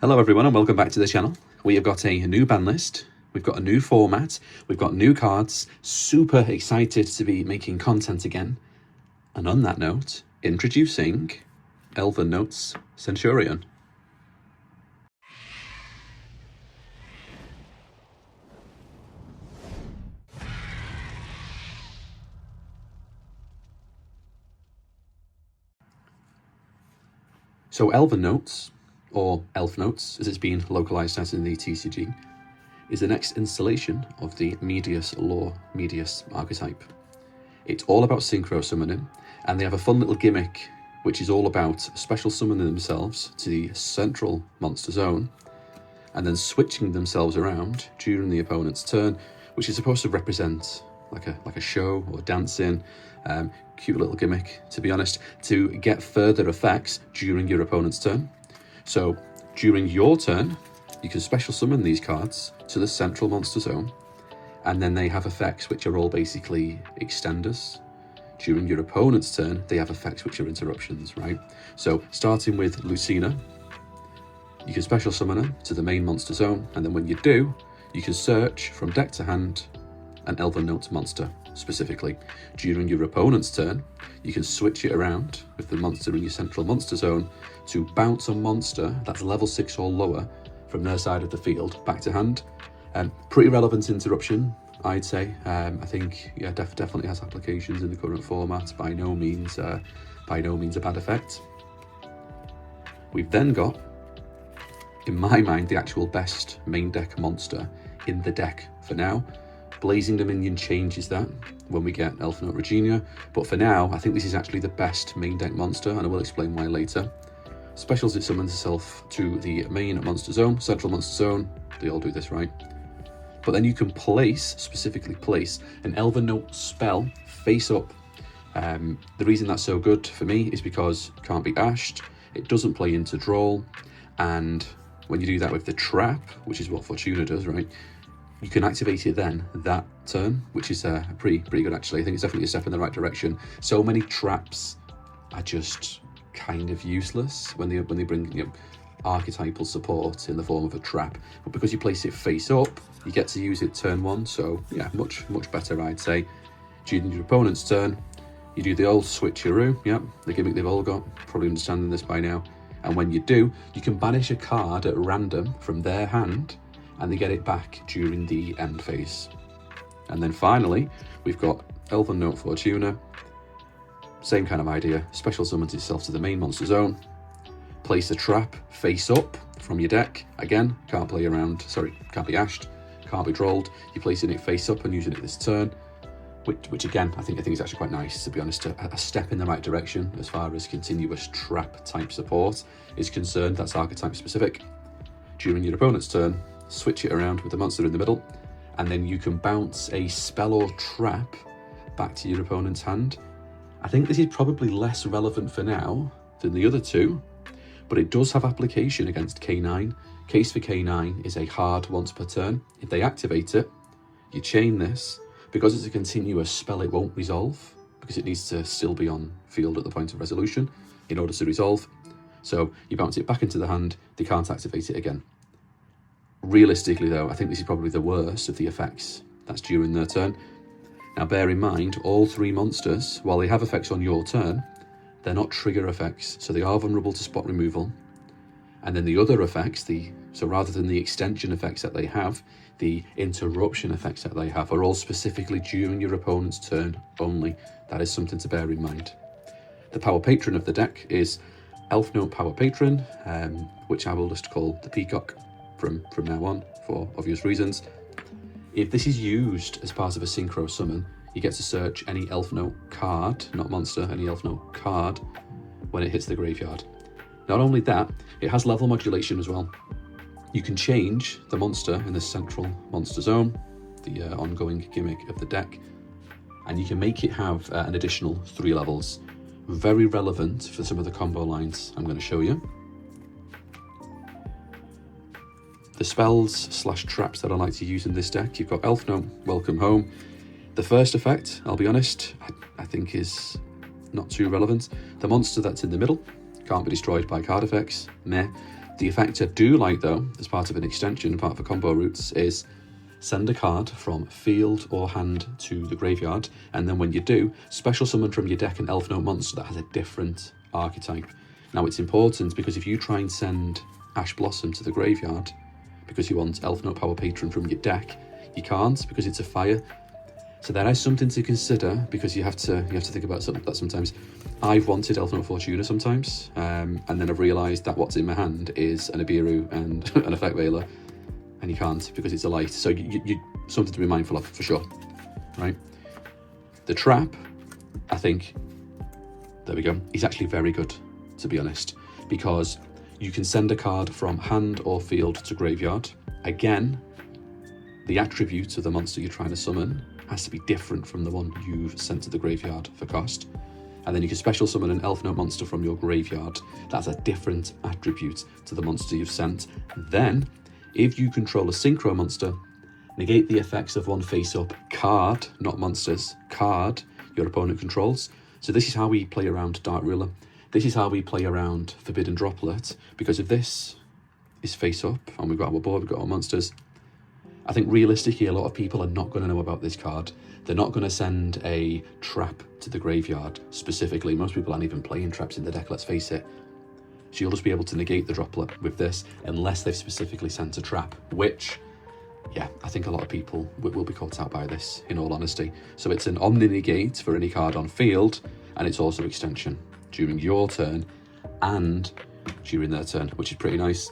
Hello everyone and welcome back to the channel. We have got a new ban list, we've got a new format, we've got new cards, super excited to be making content again. And on that note, introducing Elfnotes Centur-ion. So Elfnotes, or Elfnotes as it's been localized as in the TCG, is the next installation of the Medius lore, Medius archetype. It's all about synchro summoning, and they have a fun little gimmick which is all about special summoning themselves to the central monster zone and then switching themselves around during the opponent's turn, which is supposed to represent like a show or dancing. Cute little gimmick, to be honest, to get further effects during your opponent's turn. So during your turn, you can special summon these cards to the central monster zone, and then they have effects which are all basically extenders. During your opponent's turn, they have effects which are interruptions, right? So starting with Lucina, you can special summon her to the main monster zone, and then when you do, you can search from deck to hand an Elfnotes monster specifically. During your opponent's turn, you can switch it around with the monster in your central monster zone to bounce a monster that's level 6 or lower from their side of the field back to hand. Pretty relevant interruption, I'd say. I think, yeah, definitely has applications in the current format. By no means a bad effect. We've then got, in my mind, the actual best main deck monster in the deck for now. Blazing Dominion changes that when we get Elfnote Regina, but for now, I think this is actually the best main deck monster, and I will explain why later. Specials, it summons itself to the main monster zone, central monster zone. They all do this, right? But then you can specifically place an Elfnote spell face up. The reason that's so good for me is because it can't be ashed, it doesn't play into Droll, and when you do that with the trap, which is what Fortuna does, right? You can activate it then that turn, which is pretty good actually. I think it's definitely a step in the right direction. So many traps are just kind of useless when they bring archetypal support in the form of a trap. But because you place it face up, you get to use it turn 1. So yeah, much better, I'd say. During your opponent's turn, you do the old switcheroo. Yep, the gimmick they've all got. Probably understanding this by now. And when you do, you can banish a card at random from their hand, and they get it back during the end phase. And then finally, we've got Elfnote Fortuna. Same kind of idea. Special summons itself to the main monster zone. Place a trap face up from your deck. Again, can't be ashed, can't be drolled. You're placing it face up and using it this turn, which again, I think is actually quite nice, to be honest. A step in the right direction as far as continuous trap type support is concerned. That's archetype specific. During your opponent's turn, switch it around with the monster in the middle, and then you can bounce a spell or trap back to your opponent's hand. I think this is probably less relevant for now than the other two, but it does have application against K9. Case for K9 is a hard once per turn. If they activate it, you chain this. Because it's a continuous spell, it won't resolve, because it needs to still be on field at the point of resolution in order to resolve. So you bounce it back into the hand, they can't activate it again. Realistically though, I think this is probably the worst of the effects that's during their turn. Now bear in mind, all 3 monsters, while they have effects on your turn, they're not trigger effects, so they are vulnerable to spot removal. And then the other effects, so rather than the extension effects that they have, the interruption effects that they have are all specifically during your opponent's turn only. That is something to bear in mind. The power patron of the deck is Elfnote Power Patron, which I will just call the Peacock from now on for obvious reasons. If this is used as part of a synchro summon, you get to search any Elfnote card, not monster, any Elfnote card when it hits the graveyard. Not only that, it has level modulation as well. You can change the monster in the central monster zone, the ongoing gimmick of the deck, and you can make it have an additional 3 levels. Very relevant for some of the combo lines I'm going to show you. The spells / traps that I like to use in this deck, you've got Elfnote Welcome Home. The first effect, I'll be honest, I think is not too relevant. The monster that's in the middle can't be destroyed by card effects, meh. The effect I do like though, as part of an extension, part of a combo routes, is send a card from field or hand to the graveyard, and then when you do, special summon from your deck an Elfnote monster that has a different archetype. Now it's important because if you try and send Ash Blossom to the graveyard because you want Elfnote Power Patron from your deck, you can't because it's a fire. So there is something to consider, because you have to think about something that sometimes. I've wanted Elfnote Fortuna sometimes, and then I've realised that what's in my hand is an Nibiru and an Effect Veiler, and you can't because it's a light. So you something to be mindful of for sure, right? The trap, I think, there we go, is actually very good, to be honest, because you can send a card from hand or field to graveyard. Again, the attribute of the monster you're trying to summon has to be different from the one you've sent to the graveyard for cost. And then you can special summon an Elfnote monster from your graveyard that's a different attribute to the monster you've sent. Then, if you control a synchro monster, negate the effects of one face-up card, not monsters, card your opponent controls. So this is how we play around Dark Ruler. This is how we play around Forbidden Droplet, because if this is face-up and we've got our board, we've got our monsters, I think realistically a lot of people are not going to know about this card. They're not going to send a trap to the graveyard specifically. Most people aren't even playing traps in the deck, let's face it. So you'll just be able to negate the droplet with this unless they've specifically sent a trap, which, yeah, I think a lot of people will be caught out by this, in all honesty. So it's an omni-negate for any card on field, and it's also extension during your turn and during their turn, which is pretty nice.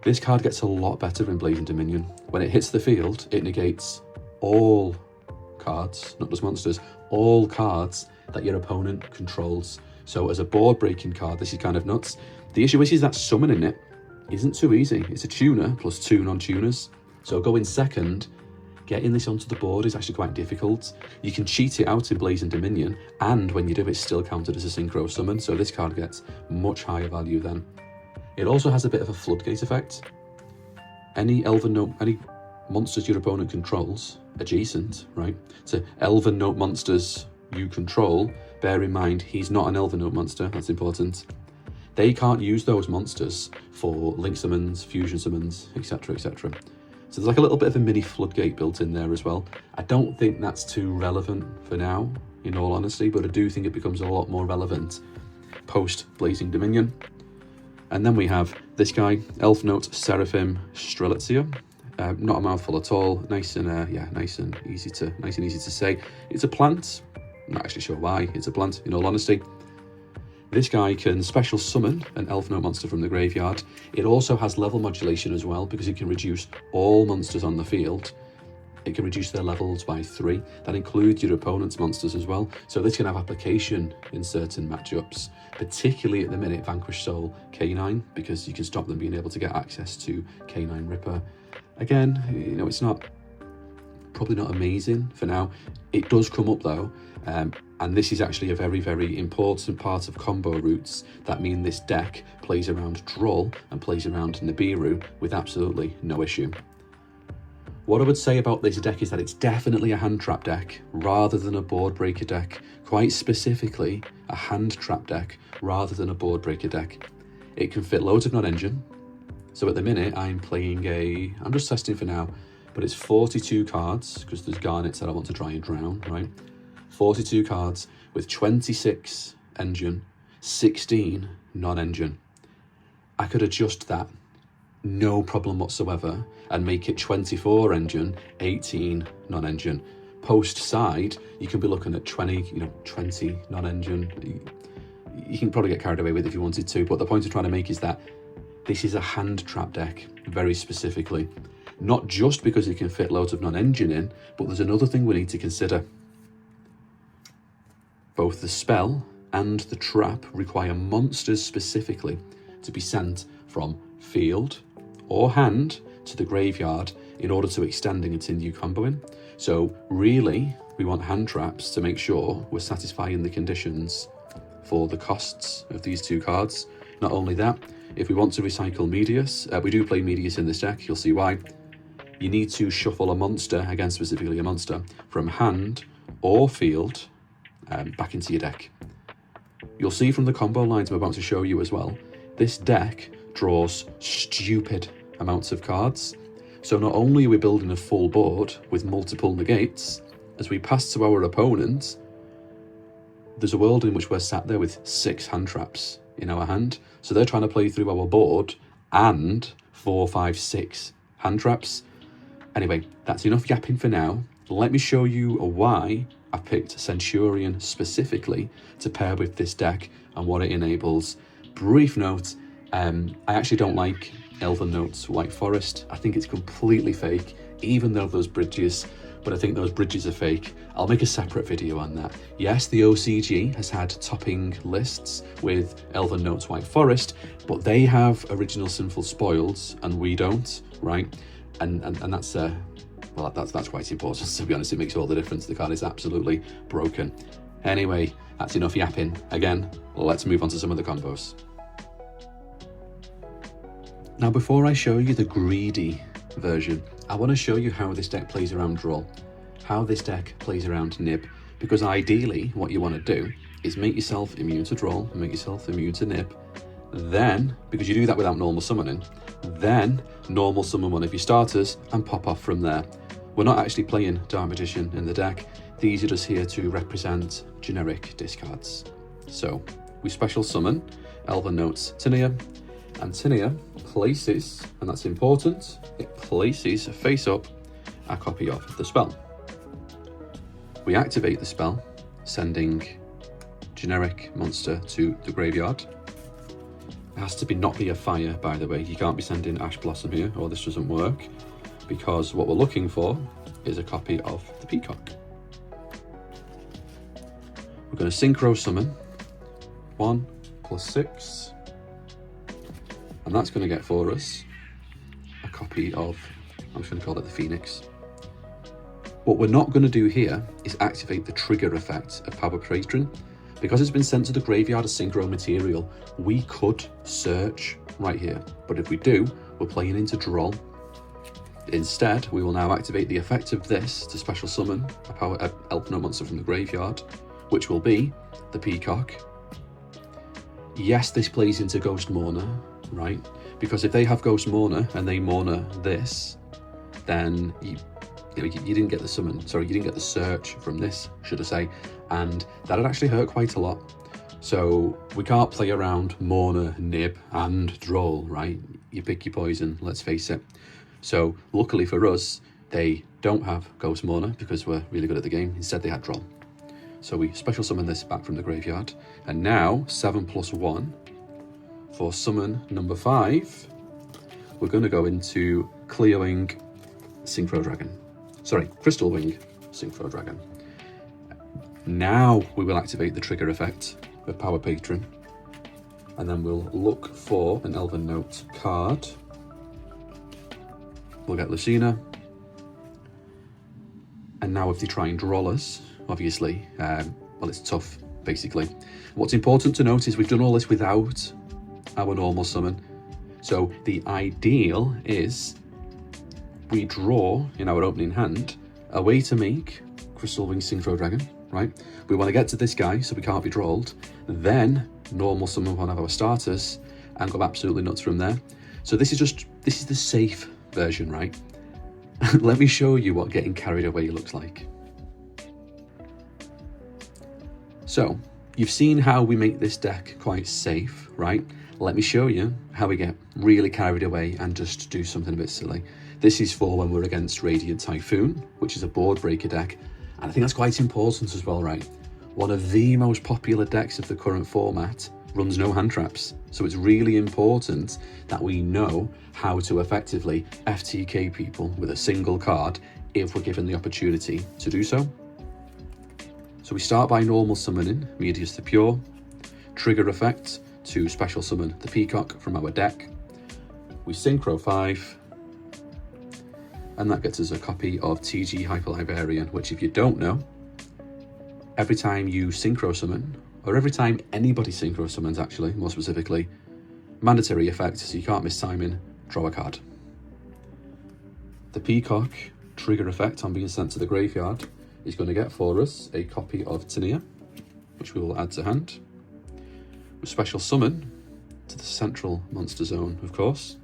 This card gets a lot better in Blazing Dominion. When it hits the field, it negates all cards, not just monsters, all cards that your opponent controls. So as a board-breaking card, this is kind of nuts. The issue is that summoning it isn't too easy. It's a tuner plus 2 non-tuners. So going second, getting this onto the board is actually quite difficult. You can cheat it out in Blazing Dominion, and when you do, it's still counted as a synchro summon, so this card gets much higher value then. It also has a bit of a floodgate effect. Any monsters your opponent controls, adjacent, right, to Elven Note monsters you control, bear in mind he's not an Elven Note monster, that's important. They can't use those monsters for link summons, fusion summons, etc, etc. So there's like a little bit of a mini floodgate built in there as well. I don't think that's too relevant for now, in all honesty, but I do think it becomes a lot more relevant post Blazing Dominion. And then we have this guy, Elfnotes Centur-ion. Not a mouthful at all. Nice and easy to say. It's a plant. I'm not actually sure why it's a plant, in all honesty. This guy can special summon an Elfnote monster from the graveyard. It also has level modulation as well, because it can reduce all monsters on the field. It can reduce their levels by 3. That includes your opponent's monsters as well. So this can have application in certain matchups, particularly at the minute Vanquish Soul K9, because you can stop them being able to get access to K9 Ripper. Again, you know, it's probably not amazing for now. It does come up though, and this is actually a very, very important part of combo routes that mean this deck plays around Droll and plays around Nibiru with absolutely no issue. What I would say about this deck is that it's definitely a hand trap deck rather than a board breaker deck. Quite specifically, a hand trap deck rather than a board breaker deck. It can fit loads of non-engine. So at the minute, I'm just testing for now, but it's 42 cards, because there's garnets that I want to try and drown, right? 42 cards with 26 engine, 16 non-engine. I could adjust that, no problem whatsoever, and make it 24 engine, 18 non-engine. Post side, you can be looking at 20 non-engine. You can probably get carried away with it if you wanted to, but the point I'm trying to make is that this is a hand trap deck, very specifically. Not just because it can fit loads of non-engine in, but there's another thing we need to consider. Both the spell and the trap require monsters specifically to be sent from field or hand to the graveyard in order to extend and continue comboing. So really, we want hand traps to make sure we're satisfying the conditions for the costs of these two cards. Not only that, if we want to recycle Medius, we do play Medius in this deck, you'll see why. You need to shuffle a monster, again specifically a monster, from hand or field back into your deck. You'll see from the combo lines I'm about to show you as well, this deck draws stupid amounts of cards. So not only are we building a full board with multiple negates, as we pass to our opponent, there's a world in which we're sat there with 6 hand traps in our hand. So they're trying to play through our board and 4, 5, 6 hand traps. Anyway, that's enough yapping for now. Let me show you why I picked Centur-ion specifically to pair with this deck and what it enables. Brief note, I actually don't like Elfnotes White Forest. I think it's completely fake, even though those bridges, but I think those bridges are fake. I'll make a separate video on that. Yes, the OCG has had topping lists with Elfnotes White Forest, but they have original Sinful Spoils and we don't, right? And that's well, that's quite important, to be honest. It makes all the difference. The card is absolutely broken. Anyway, that's enough yapping. Again, let's move on to some of the combos. Now, before I show you the greedy version, I want to show you how this deck plays around Droll, how this deck plays around Nib, because ideally what you want to do is make yourself immune to Droll, make yourself immune to Nib, then, because you do that without normal summoning, then normal summon one of your starters and pop off from there. We're not actually playing Dark Magician in the deck. These are just here to represent generic discards. So we special summon Elfnotes Centur-ion, and Centur-ion places, and that's important, it places face up a copy of the spell. We activate the spell, sending generic monster to the graveyard. It has to not be a fire, by the way. You can't be sending Ash Blossom here, or this doesn't work, because what we're looking for is a copy of the Peacock. We're going to synchro summon 1 + 6, and that's going to get for us a copy of, I'm just going to call it the Phoenix. What we're not going to do here is activate the trigger effect of Power Patron. Because it's been sent to the graveyard as synchro material, we could search right here, but if we do, we're playing into Droll. Instead, we will now activate the effect of this to special summon a power Elfnote monster from the graveyard, which will be the Peacock. Yes, this plays into Ghost Mourner, right? Because if they have Ghost Mourner and they Mourner this, then you didn't get the summon. Sorry, you didn't get the search from this, should I say, and that'd actually hurt quite a lot. So we can't play around Mourner, Nib, and Droll, right? You pick your poison, let's face it. So luckily for us, they don't have Ghost Mourner because we're really good at the game. Instead, they had Droll. So we special summon this back from the graveyard, and now 7 + 1 for summon number 5. We're going to go into Clear Wing Synchro Dragon. Sorry, Crystal Wing Synchro Dragon. Now we will activate the trigger effect with Power Patron, and then we'll look for an Elfnote card. We'll get Lucina, and now if they try and Droll us, obviously, well, it's tough, basically. What's important to note is we've done all this without our normal summon. So the ideal is we draw in our opening hand a way to make Crystal Wing Synchro Dragon, right? We want to get to this guy so we can't be Drolled, then normal summon one of our starters and go absolutely nuts from there. So this is the safe version, right? Let me show you what getting carried away looks like. So you've seen how we make this deck quite safe, right? Let me show you how we get really carried away and just do something a bit silly. This is for when we're against Radiant Typhoon, which is a board breaker deck, and I think that's quite important as well, right? One of the most popular decks of the current format runs no hand traps, so it's really important that we know how to effectively FTK people with a single card if we're given the opportunity to do so. So we start by normal summoning Medius the Pure, trigger effect to special summon the Peacock from our deck. We synchro 5, and that gets us a copy of TG Hyper-Liberian, which, if you don't know, every time you synchro summon, or every time anybody synchro summons, actually, more specifically, mandatory effect, so you can't miss timing, draw a card. The Peacock trigger effect on being sent to the graveyard is going to get for us a copy of Centur-ion, which we will add to hand. We special summon to the central monster zone, of course,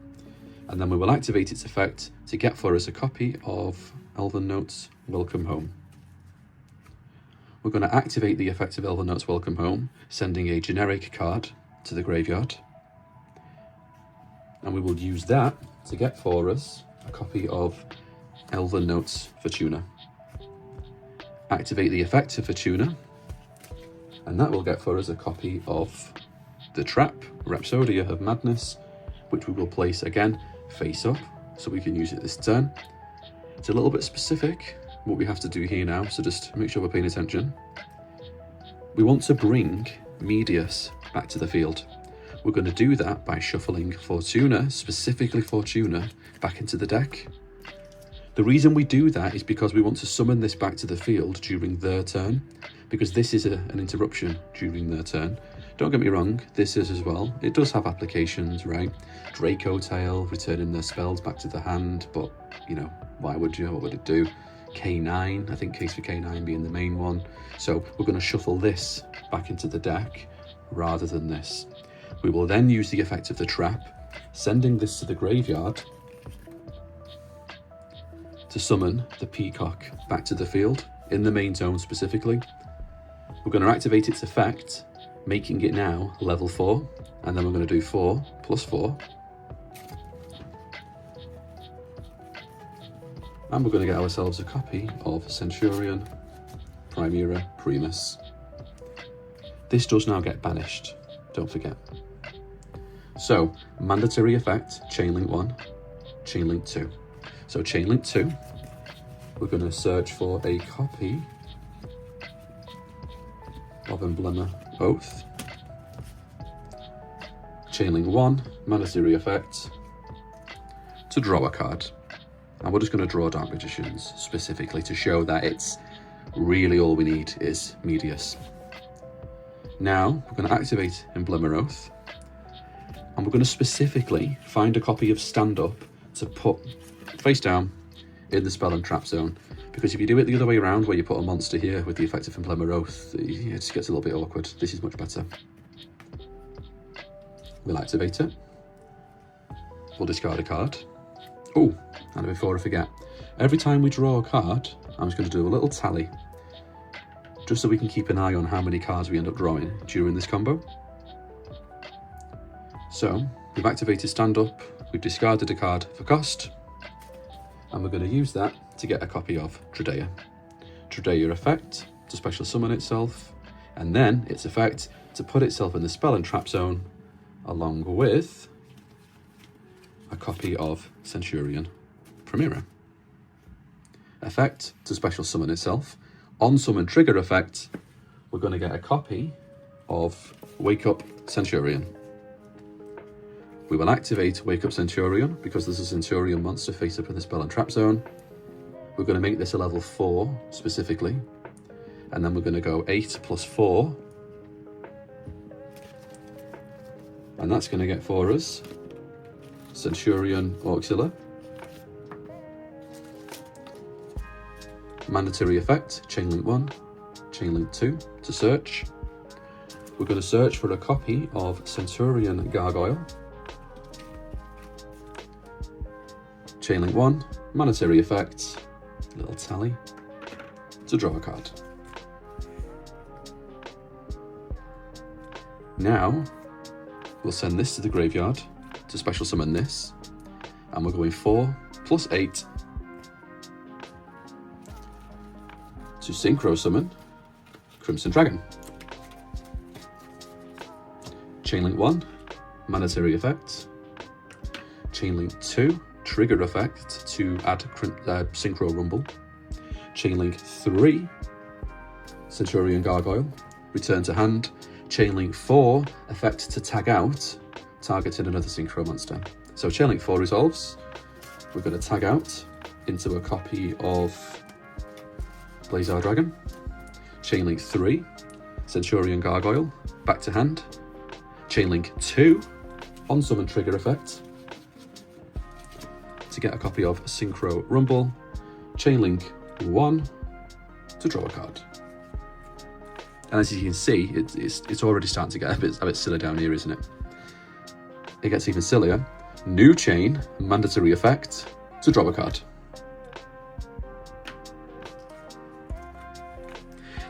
and then we will activate its effect to get for us a copy of Elfnotes Welcome Home. We're going to activate the effect of Elfnotes Welcome Home, sending a generic card to the graveyard, and we will use that to get for us a copy of Elfnotes Fortuna. Activate the effect of Fortuna, and that will get for us a copy of the trap, Rhapsodia of Madness, which we will place again face up, so we can use it this turn. It's a little bit specific what we have to do here now, so just make sure we're paying attention. We want to bring Medius back to the field. We're going to do that by shuffling Fortuna, specifically Fortuna, back into the deck. The reason we do that is because we want to summon this back to the field during their turn, because this is an interruption during their turn. Don't get me wrong, this is as well. It does have applications, right? Draco Tail, returning their spells back to the hand, but, you know, why would you? What would it do? K9, I think case for K9 being the main one. So we're going to shuffle this back into the deck rather than this. We will then use the effect of the trap, sending this to the graveyard to summon the Peacock back to the field, in the main zone specifically. We're going to activate its effect, making it now level 4, and then we're going to do 4 plus 4. And we're going to get ourselves a copy of Centur-ion, Primera Primus. This does now get banished, don't forget. So, mandatory effect, Chainlink 1, Chainlink 2. So Chainlink 2, we're going to search for a copy of Emblema Oath. Chainlink 1, mandatory effect, to draw a card. And we're just going to draw Dark Magicians specifically to show that it's really all we need is Medius. Now we're going to activate Emblema Oath, and we're going to specifically find a copy of Stand Up to put face down in the spell and trap zone. Because if you do it the other way around, where you put a monster here with the effect of Emblema Oath, it just gets a little bit awkward. This is much better. We'll activate it. We'll discard a card. Oh, and before I forget, every time we draw a card, I'm just going to do a little tally, just so we can keep an eye on how many cards we end up drawing during this combo. So, we've activated Stand Up, we've discarded a card for cost, and we're going to use that to get a copy of Tradea. Tradea effect to special summon itself, and then its effect to put itself in the spell and trap zone, along with a copy of Centur-ion, Primera. Effect to special summon itself. On summon trigger effect, we're going to get a copy of Wake Up Centur-ion. We will activate Wake Up Centur-ion because there's a Centur-ion monster face up in the spell and trap zone. We're going to make this a level 4 specifically, and then we're going to go 8 plus 4, and that's going to get for us Centur-ion Auxiliar. Mandatory effect, Chainlink 1, Chainlink 2 to search. We're going to search for a copy of Centur-ion Gargoyle. Chainlink 1, mandatory effect, little tally, to draw a card. Now, we'll send this to the graveyard to special summon this, and we're going 4 plus 8 to synchro summon Crimson Dragon. Chainlink 1, mandatory effect. Chainlink 2, trigger effect to add Synchro Rumble. Chainlink 3, Centur-ion Gargoyle, return to hand. Chainlink 4, effect to tag out, targeting another Synchro monster. So Chainlink 4 resolves. We're going to tag out into a copy of Blazar Dragon. Chainlink 3, Centur-ion Gargoyle, back to hand. Chainlink 2, on summon trigger effect, to get a copy of Synchro Rumble. Chainlink 1, to draw a card. And as you can see, it's already starting to get a bit silly down here, isn't it? it gets even sillier. New chain, mandatory effect to draw a card.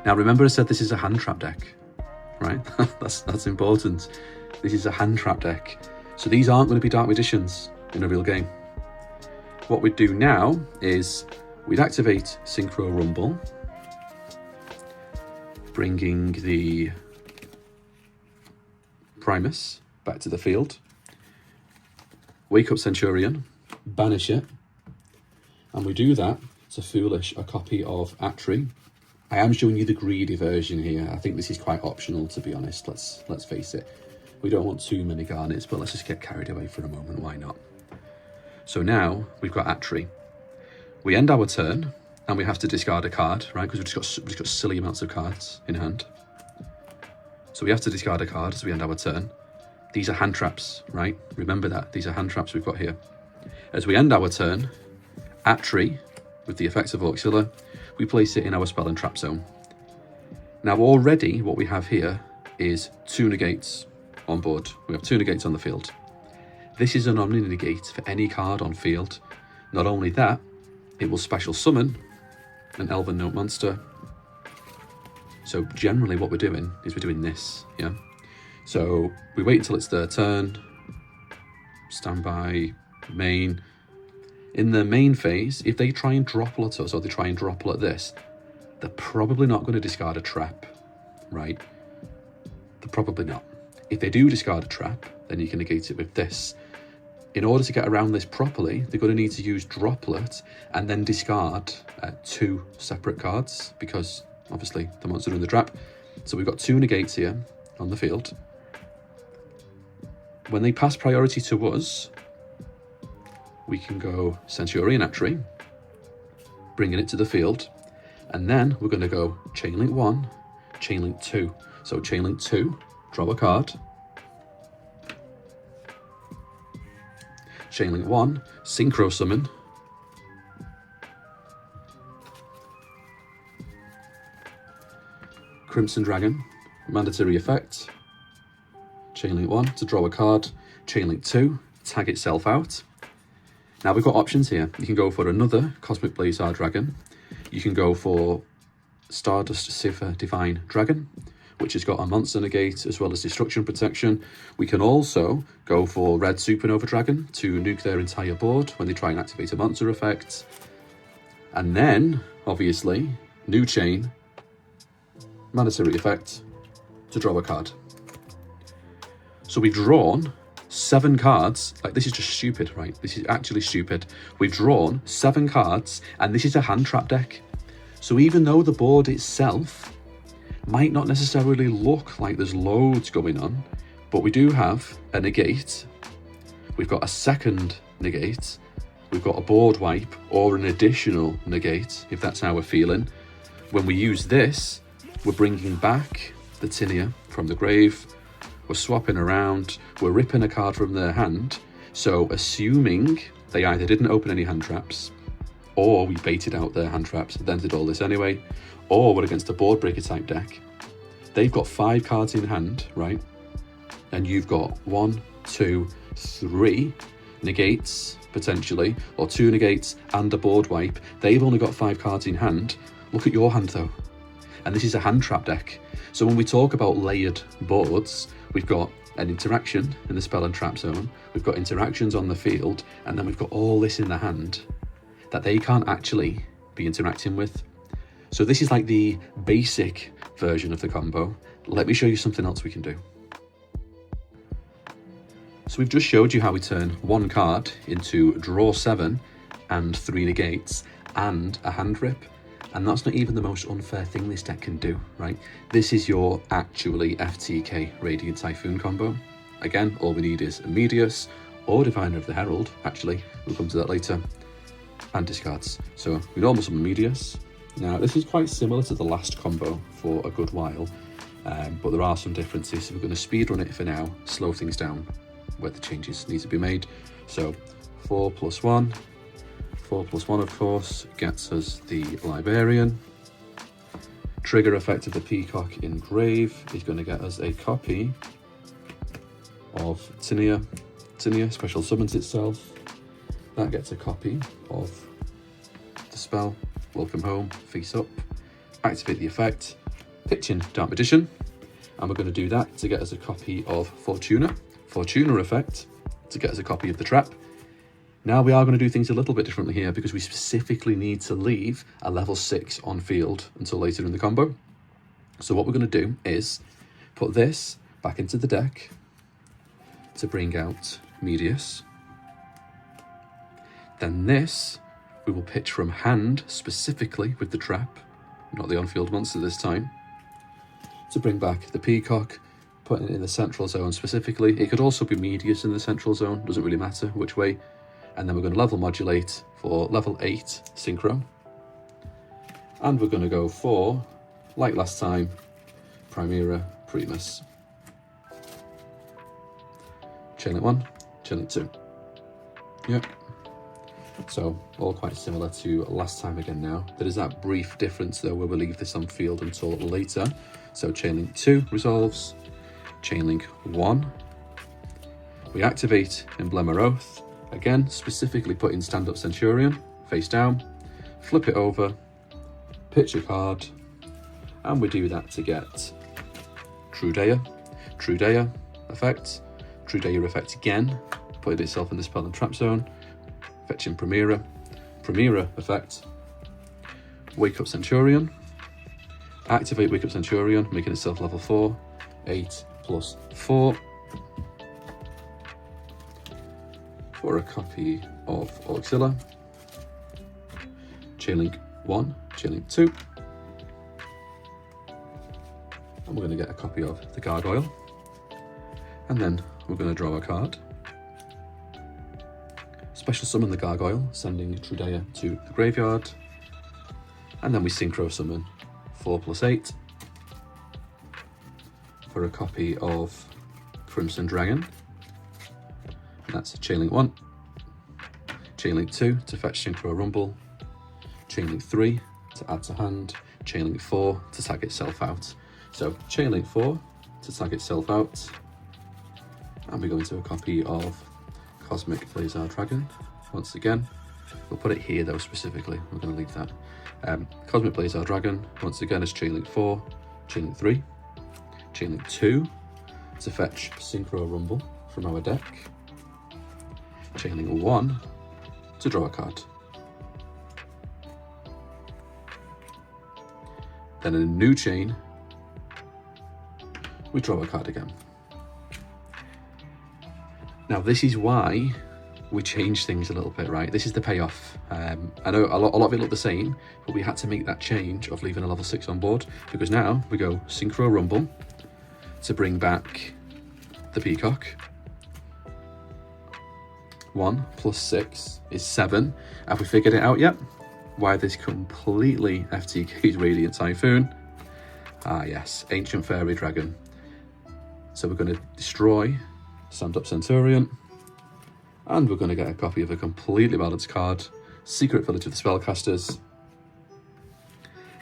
Now remember I said this is a hand trap deck, right? that's important. This is a hand trap deck. So these aren't going to be Dark Magicians in a real game. What we'd do now is we'd activate Synchro Rumble, bringing the Primus back to the field. Wake up Centur-ion, banish it, and we do that to foolish a copy of Atri. I am showing you the greedy version here. I think this is quite optional, to be honest. Let's face it. We don't want too many garnets, but let's just get carried away for a moment. Why not? So now we've got Atri. We end our turn, and we have to discard a card, right? Because we've just got silly amounts of cards in hand. So we have to discard a card as we end our turn. These are hand traps, right? Remember that. These are hand traps we've got here. As we end our turn, Atri, with the effects of Auxilla, we place it in our spell and trap zone. Now already what we have here is 2 negates on board. We have 2 negates on the field. This is an omni-negate for any card on field. Not only that, it will special summon an Elven Note monster. So generally what we're doing is we're doing this, yeah? So we wait until it's their turn, standby, main. In the main phase, if they try and droplet us or they try and droplet this, they're probably not going to discard a trap, right? They're probably not. If they do discard a trap, then you can negate it with this. In order to get around this properly, they're going to need to use droplet and then discard 2 separate cards because obviously the monster in the trap. So we've got 2 negates here on the field. When they pass priority to us, we can go Centur-ion Atri, bringing it to the field, and then we're going to go Chainlink 1, Chainlink 2. So Chainlink 2, draw a card. Chainlink 1, Synchro Summon. Crimson Dragon, mandatory effect. Chainlink 1 to draw a card. Chainlink 2, tag itself out. Now we've got options here. You can go for another Cosmic Blazar Dragon. You can go for Stardust Cipher Divine Dragon, which has got a monster negate as well as destruction protection. We can also go for Red Supernova Dragon to nuke their entire board when they try and activate a monster effect. And then, obviously, new chain, mandatory effect to draw a card. So we've drawn 7 cards. Like, this is just stupid, right? This is actually stupid. We've drawn 7 cards, and this is a hand trap deck. So even though the board itself might not necessarily look like there's loads going on, but we do have a negate. We've got a second negate. We've got a board wipe or an additional negate, if that's how we're feeling. When we use this, we're bringing back the Tinia from the grave. We're swapping around, we're ripping a card from their hand. So assuming they either didn't open any hand traps, or we baited out their hand traps, then did all this anyway, or we're against a board breaker type deck. They've got 5 cards in hand, right? And you've got 1, 2, 3 negates, potentially, or 2 negates and a board wipe. They've only got 5 cards in hand. Look at your hand though. And this is a hand trap deck. So when we talk about layered boards, we've got an interaction in the spell and trap zone, we've got interactions on the field, and then we've got all this in the hand that they can't actually be interacting with. So this is like the basic version of the combo. Let me show you something else we can do. So we've just showed you how we turn 1 card into draw 7 and 3 negates and a hand rip. And that's not even the most unfair thing this deck can do, right? This is your actually FTK Radiant Typhoon combo. Again, all we need is a Medius or Diviner of the Herald, actually, we'll come to that later, and discards. So we normal summon Medius. Now, this is quite similar to the last combo for a good while, but there are some differences, so we're going to speedrun it for now, slow things down where the changes need to be made. So 4+1. 4+1, of course, gets us the Librarian. Trigger effect of the Peacock Engrave is going to get us a copy of Tinia. effects in here, special summons itself. That gets a copy of the spell, Welcome Home, Face Up. Activate the effect, pitch in Dark Magician, and we're going to do that to get us a copy of Fortuna effect, to get us a copy of the trap. Now we are going to do things a little bit differently here because we specifically need to leave a level 6 on field until later in the combo. So what we're going to do is put this back into the deck to bring out Medius. Then this we will pitch from hand specifically with the trap, not the on-field monster this time, to bring back the Peacock, putting it in the central zone specifically. It could also be Medius in the central zone, doesn't really matter which way. And then we're going to level modulate for level 8 synchro. And we're going to go for, like last time, Primera Primus. Chain link 1, chain link 2. Yep. So all quite similar to last time again now. There is that brief difference though where we leave this on field until later. So chain link 2 resolves, chain link 1. We activate Emblema Oath. Again, specifically put in Stand Up Centurion, face down, flip it over, pitch a card, and we do that to get Trudeia effect, Trudeia effect again, put itself in the spell and trap zone, fetching Primera effect, Wake Up Centurion, activate Wake Up Centurion, making itself level 4, 8 plus 4. For a copy of Auxilla, chain link 1, chain link 2, and we're going to get a copy of the Gargoyle, and then we're going to draw a card, special summon the Gargoyle, sending Trudeia to the graveyard, and then we synchro summon 4 plus 8 for a copy of Crimson Dragon. That's chain link 1, chain link 2 to fetch Synchro Rumble, chain link 3 to add to hand, chain link 4 to tag itself out. So chain link 4 to tag itself out, and we go into a copy of Cosmic Blazar Dragon. Once again, we'll put it here though specifically, we're going to leave that. Cosmic Blazar Dragon, once again is chain link 4, chain link 3, chain link 2 to fetch Synchro Rumble from our deck, chain link 1 to draw a card. Then in a new chain, we draw a card again. Now this is why we change things a little bit, right? This is the payoff. I know a lot of it looked the same, but we had to make that change of leaving a level 6 on board, because now we go Synchro Rumble to bring back the Peacock. 1 plus 6 is 7. Have we figured it out yet? Why this completely FTK's Radiant Typhoon? Ah yes, Ancient Fairy Dragon. So we're going to destroy Stand Up Centurion, and we're going to get a copy of a completely balanced card, Secret Village of the Spellcasters.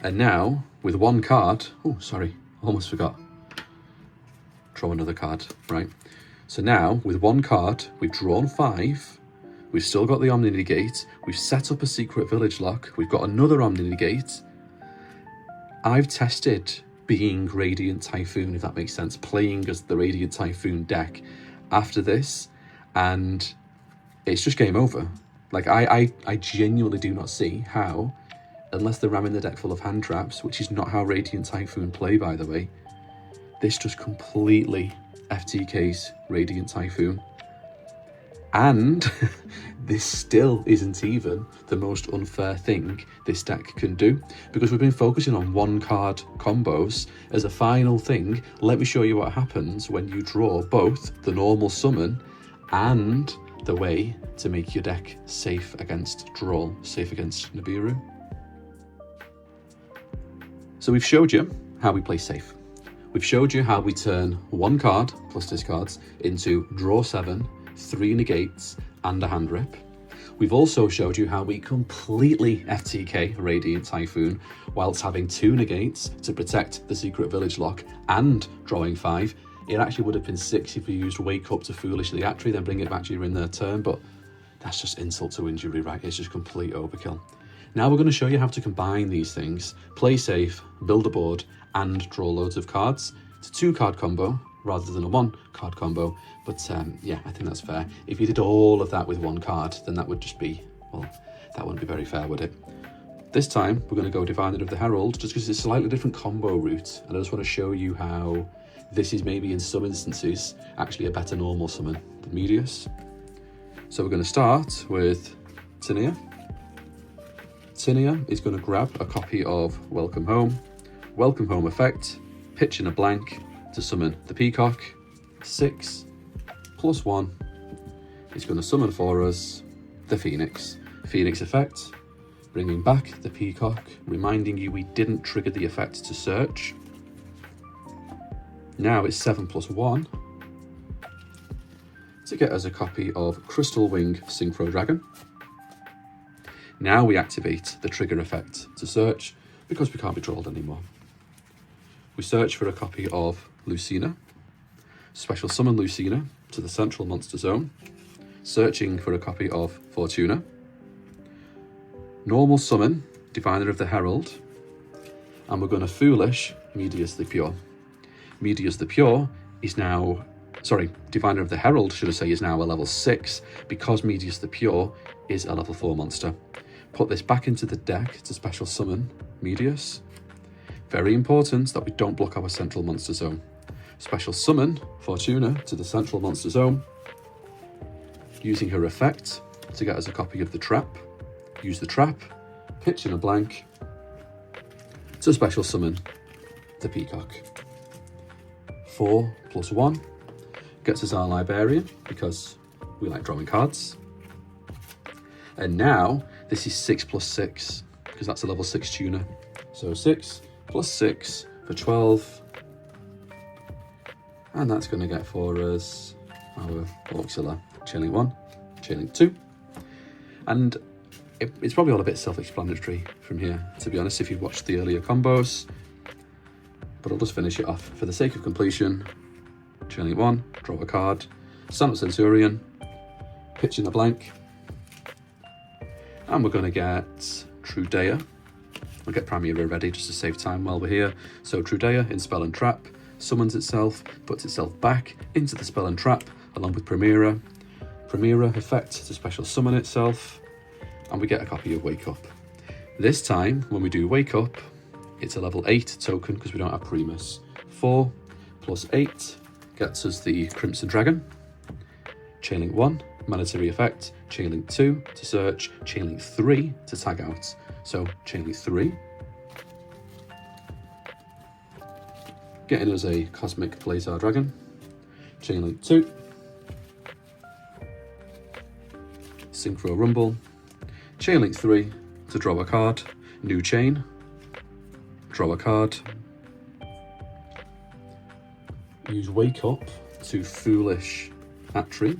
And now, with one card, oh sorry, almost forgot. Draw another card, right? So now, with one card, we've drawn 5, we've still got the Omni Negate, we've set up a Secret Village lock, we've got another Omni Negate. I've tested being Radiant Typhoon, if that makes sense, playing as the Radiant Typhoon deck after this, and it's just game over. Like, I genuinely do not see how, unless they're ramming the deck full of hand traps, which is not how Radiant Typhoon play, by the way, this just completely FTK's Radiant Typhoon. And this still isn't even the most unfair thing this deck can do, because we've been focusing on one card combos. As a final thing, let me show you what happens when you draw both the normal summon and the way to make your deck safe against Droll, safe against Nibiru. So we've showed you how we play safe. We've showed you how we turn one card plus discards into draw 7, 3 negates, and a hand rip. We've also showed you how we completely FTK Radiant Typhoon whilst having 2 negates to protect the Secret Village lock and drawing 5. It actually would have been 6 if you used Wake Up to Foolish the Atri, then bring it back to you in their turn, but that's just insult to injury, right? It's just complete overkill. Now we're going to show you how to combine these things, play safe, build a board, and draw loads of cards. It's a 2-card combo rather than a 1-card combo, but yeah, I think that's fair. If you did all of that with 1 card, then that would just be, well, that wouldn't be very fair, would it? This time, we're going to go Diviner of the Herald, just because it's a slightly different combo route, and I just want to show you how this is maybe in some instances actually a better normal summon than Medius. So we're going to start with Tinia. Tinia is going to grab a copy of Welcome Home effect, pitch in a blank to summon the Peacock. 6 + 1 is going to summon for us the Phoenix. Phoenix effect, bringing back the Peacock, reminding you we didn't trigger the effect to search. Now it's 7 + 1 to get us a copy of Crystal Wing Synchro Dragon. Now we activate the trigger effect to search because we can't be trolled anymore. We search for a copy of Lucina, special summon Lucina to the central monster zone, searching for a copy of Fortuna, normal summon Diviner of the Herald, and we're going to Foolish Medius the Pure. Medius the Pure is now, Diviner of the Herald, should I say, is now a level 6 because Medius the Pure is a level 4 monster. Put this back into the deck to special summon Medius. Very important that we don't block our central monster zone. Special summon Fortuna to the central monster zone, using her effect to get us a copy of the trap. Use the trap, pitch in a blank to special summon the Peacock. 4 + 1 gets us our Librarian because we like drawing cards. And now this is 6 + 6 because that's a level 6 tuner. So 6 + 6 for 12. And that's going to get for us our Auxilla Chailing 1, Chailing 2. And it's probably all a bit self-explanatory from here, to be honest, if you've watched the earlier combos. But I'll just finish it off for the sake of completion. Chailing 1, draw a card, Elfnotes Centur-ion, pitch in the blank. And we're going to get Trudea. We'll get Primera ready just to save time while we're here. So Trudea in Spell and Trap, summons itself, puts itself back into the Spell and Trap, along with Primera. Primera effect to special summon itself, and we get a copy of Wake Up. This time, when we do Wake Up, it's a level 8 token because we don't have Primus. 4 + 8 gets us the Crimson Dragon. Chailing 1, monetary effect. Chailing 2 to search. Chailing 3 to tag out. So Chailing 3. Getting us a Cosmic Blazar Dragon. Chailing 2. Synchro Rumble. Chailing 3 to draw a card. New Chain. Draw a card. Use Wake Up to Foolish Atri.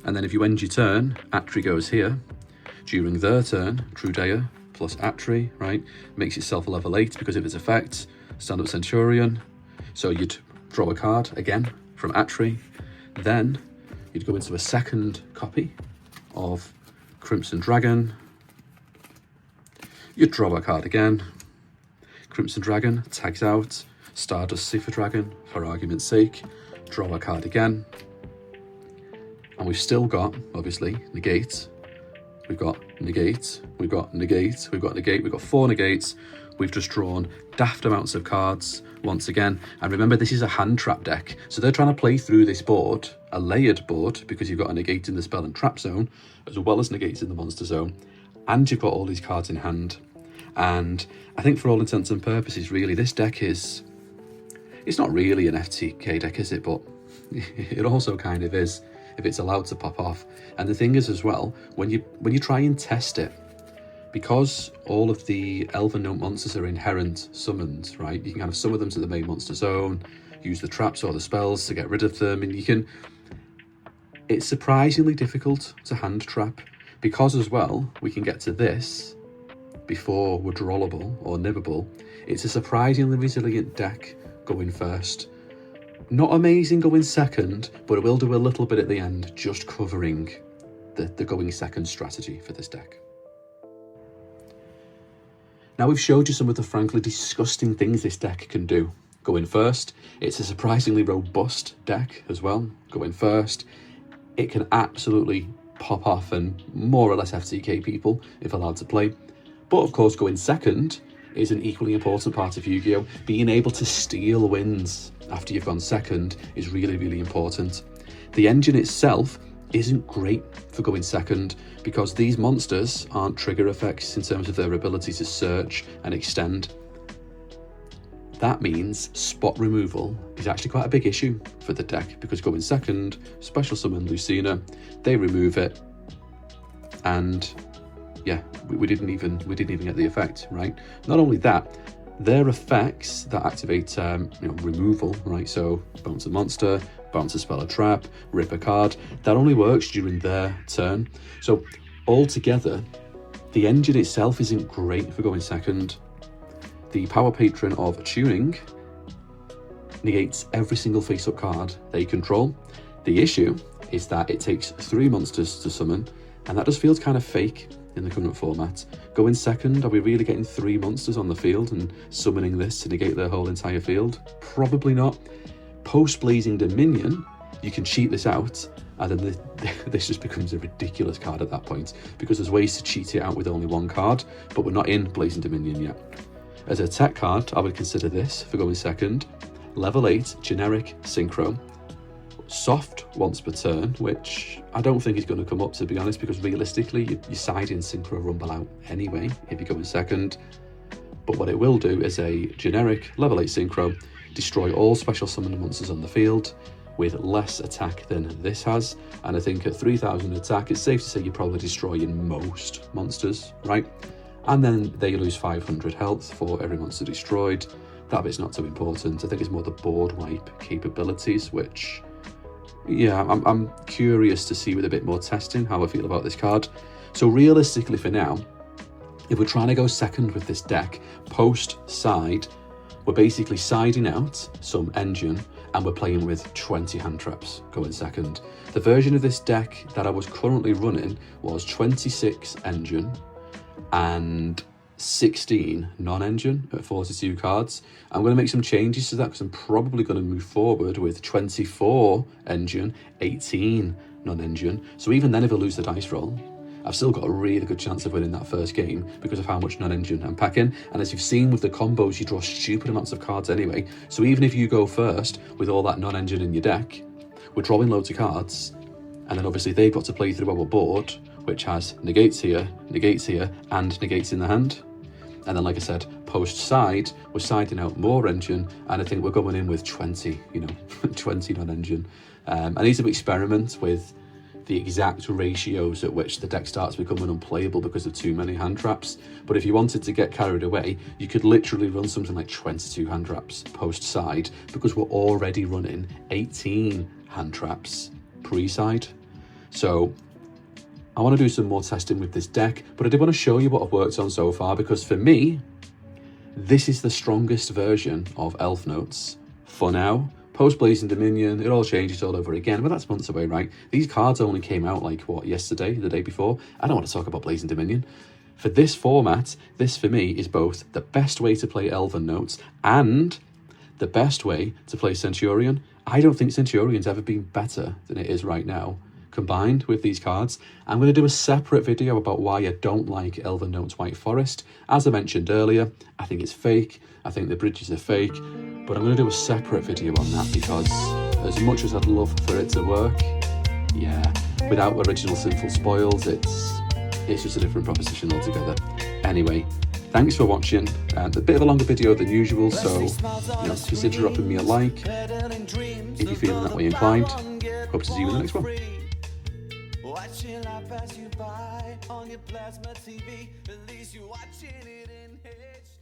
And then if you end your turn, Atri goes here. During their turn, Trudea plus Atri, right? Makes itself a level 8 because of its effect. Elfnotes Centur-ion. So you'd draw a card again from Atri. Then you'd go into a second copy of Crimson Dragon. You'd draw a card again. Crimson Dragon tags out. Stardust Cipher Dragon, for argument's sake. Draw a card again. And we've still got, obviously, negate. We've got negate. We've got negate. We've got negate. We've got 4 negates. We've just drawn daft amounts of cards once again. And remember, this is a hand trap deck. So they're trying to play through this board, a layered board, because you've got a negate in the spell and trap zone, as well as negates in the monster zone. And you've got all these cards in hand. And I think for all intents and purposes, really, this deck is... It's not really an FTK deck, is it? But it also kind of is, if it's allowed to pop off. And the thing is as well, when you try and test it, because all of the Elfnote monsters are inherent summons, right? You can kind of summon them to the main monster zone, use the traps or the spells to get rid of them, and you can... It's surprisingly difficult to hand trap, because as well, we can get to this before we're drollable or nibbable. It's a surprisingly resilient deck going first. Not amazing going second, but it will do a little bit at the end, just covering the going second strategy for this deck. Now we've showed you some of the frankly disgusting things this deck can do. Going first, it's a surprisingly robust deck as well. Going first, it can absolutely pop off and more or less FTK people if allowed to play. But of course, going second is an equally important part of Yu-Gi-Oh! Being able to steal wins after you've gone second is really, really important. The engine itself isn't great for going second because these monsters aren't trigger effects in terms of their ability to search and extend. That means spot removal is actually quite a big issue for the deck because going second, special summon Lucina, they remove it, and yeah, we didn't even get the effect, right? Not only that, their effects that activate removal, right? So bounce a monster, bounce a spell or trap, rip a card, that only works during their turn. So altogether, the engine itself isn't great for going second. The Power Patron of Tuning negates every single face-up card they control. The issue is that it takes 3 monsters to summon, and that just feels kind of fake in the current format. Going second, are we really getting 3 monsters on the field and summoning this to negate their whole entire field? Probably not. Post-Blazing Dominion, you can cheat this out, and then this just becomes a ridiculous card at that point, because there's ways to cheat it out with only 1 card, but we're not in Blazing Dominion yet. As a tech card, I would consider this for going second. Level 8, generic synchro. Soft once per turn, which I don't think is going to come up, to be honest, because realistically, you're siding synchro rumble out anyway if you're going second. But what it will do is a generic level 8 synchro, destroy all special summoned monsters on the field with less attack than this has. And I think at 3000 attack, it's safe to say you're probably destroying most monsters, right? And then they lose 500 health for every monster destroyed. That bit's not too important. I think it's more the board wipe capabilities, which, yeah, I'm curious to see with a bit more testing how I feel about this card. So realistically for now, if we're trying to go second with this deck, post-side, we're basically siding out some engine and we're playing with 20 hand traps going second. The version of this deck that I was currently running was 26 engine and 16 non-engine at 42 cards. I'm going to make some changes to that because I'm probably going to move forward with 24 engine, 18 non-engine. So even then, if I lose the dice roll, I've still got a really good chance of winning that first game because of how much non-engine I'm packing. And as you've seen with the combos, you draw stupid amounts of cards anyway. So even if you go first with all that non-engine in your deck, we're drawing loads of cards. And then obviously they've got to play through our board, which has negates here, and negates in the hand. And then, like I said, post-side, we're siding out more engine, and I think we're going in with 20, 20 non-engine. I need to experiment with the exact ratios at which the deck starts becoming unplayable because of too many hand traps. But if you wanted to get carried away, you could literally run something like 22 hand traps post-side because we're already running 18 hand traps pre-side. So I want to do some more testing with this deck, but I did want to show you what I've worked on so far because for me, this is the strongest version of Elfnotes for now. Post-Blazing Dominion, it all changes all over again, but that's months away, right? These cards only came out like, yesterday, the day before? I don't want to talk about Blazing Dominion. For this format, this for me is both the best way to play Elfnotes and the best way to play Centur-ion. I don't think Centurion's ever been better than it is right now. Combined with these cards, I'm going to do a separate video about why I don't like Elfnotes White Forest. As I mentioned earlier, I think it's fake, I think the bridges are fake, but I'm going to do a separate video on that because as much as I'd love for it to work, yeah, without original Sinful Spoils, it's just a different proposition altogether. Anyway, thanks for watching. A bit of a longer video than usual, so consider dropping me a like if you're feeling that way inclined. Hope to see you in the next one. Watching life pass you by on your plasma TV, at least you're watching it in HD.